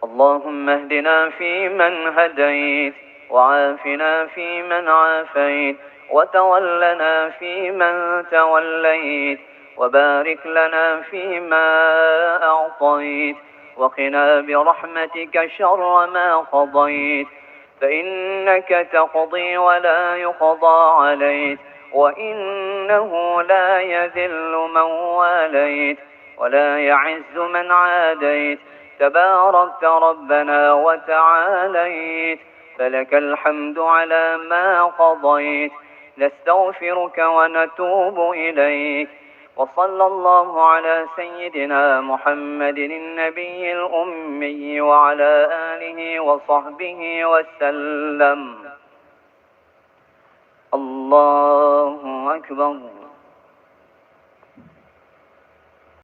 اللهم اهدنا فيمن هديت، وعافنا فيمن عافيت، وتولنا فيمن توليت، وبارك لنا فيما أعطيت، وقنا برحمتك شر ما قضيت، فإنك تقضي ولا يقضى عليك، وإنه لا يذل من واليت ولا يعز من عاديت، تباركت ربنا وتعاليت، فلك الحمد على ما قضيت، نستغفرك ونتوب إليك. وصلى الله على سيدنا محمد النبي الأمي وعلى آله وصحبه وسلم. الله أكبر.